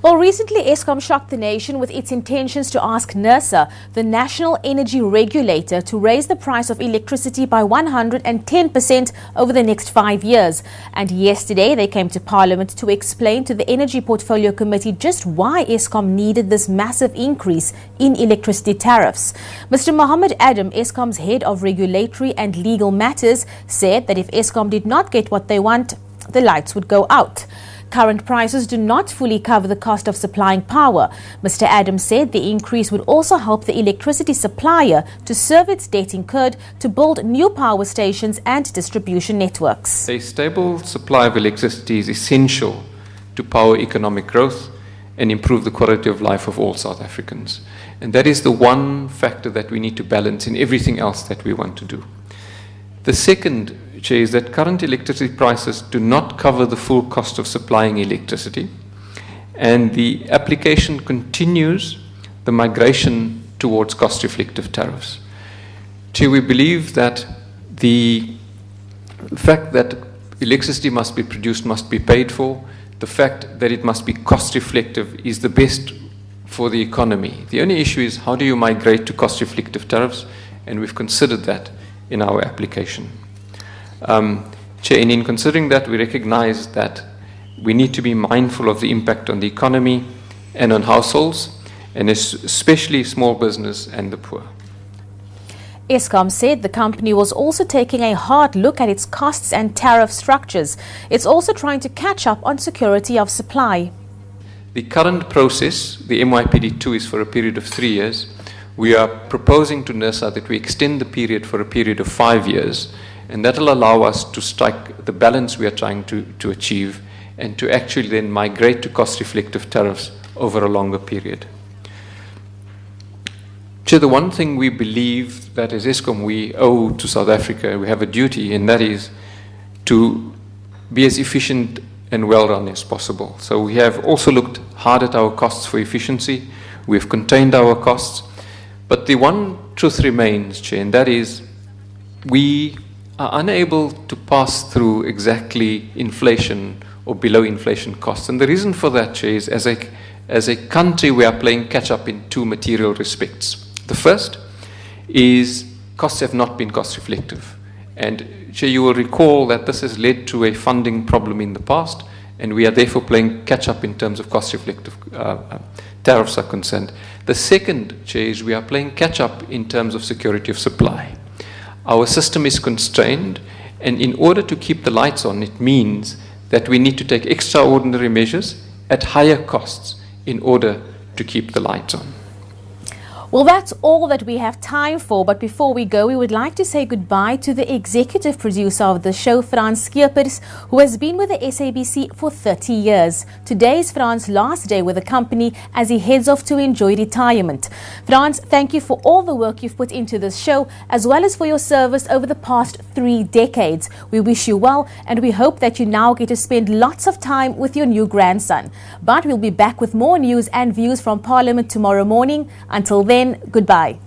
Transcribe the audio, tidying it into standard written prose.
Well, recently Eskom shocked the nation with its intentions to ask NERSA, the National Energy Regulator, to raise the price of electricity by 110% over the next 5 years. And yesterday they came to Parliament to explain to the Energy Portfolio Committee just why Eskom needed this massive increase in electricity tariffs. Mr. Mohammed Adam, Eskom's head of regulatory and legal matters, said that if Eskom did not get what they want, the lights would go out. Current prices do not fully cover the cost of supplying power. Mr. Adams said the increase would also help the electricity supplier to serve its debt incurred to build new power stations and distribution networks. A stable supply of electricity is essential to power economic growth and improve the quality of life of all South Africans. And that is the one factor that we need to balance in everything else that we want to do. The second, Chair, is that current electricity prices do not cover the full cost of supplying electricity, and the application continues the migration towards cost-reflective tariffs. Chair, we believe that the fact that electricity must be produced must be paid for. The fact that it must be cost-reflective is the best for the economy. The only issue is how do you migrate to cost-reflective tariffs, and we've considered that in our application. Chair, in considering that, we recognize that we need to be mindful of the impact on the economy and on households, and especially small business and the poor. Eskom said the company was also taking a hard look at its costs and tariff structures. It's also trying to catch up on security of supply. The current process, the MYPD2, is for a period of 3 years. We are proposing to NERSA that we extend the period for a period of 5 years, and that will allow us to strike the balance we are trying to achieve and to actually then migrate to cost-reflective tariffs over a longer period. Chair, the one thing we believe that as Eskom we owe to South Africa, we have a duty, and that is to be as efficient and well-run as possible. So we have also looked hard at our costs for efficiency. We have contained our costs. But the one truth remains, Chair, and that is we are unable to pass through exactly inflation or below inflation costs. And the reason for that, Chair, is as a country we are playing catch-up in two material respects. The first is costs have not been cost-reflective. And Chair, you will recall that this has led to a funding problem in the past, and we are therefore playing catch-up in terms of cost-reflective tariffs are concerned. The second, Chair, is we are playing catch-up in terms of security of supply. Our system is constrained, and in order to keep the lights on, it means that we need to take extraordinary measures at higher costs in order to keep the lights on. Well, that's all that we have time for, but before we go, we would like to say goodbye to the executive producer of the show, Frans Skeepers, who has been with the SABC for 30 years. Today is Frans' last day with the company as he heads off to enjoy retirement. Frans, thank you for all the work you've put into this show, as well as for your service over the past 3 decades. We wish you well, and we hope that you now get to spend lots of time with your new grandson. But we'll be back with more news and views from Parliament tomorrow morning. Until then, goodbye.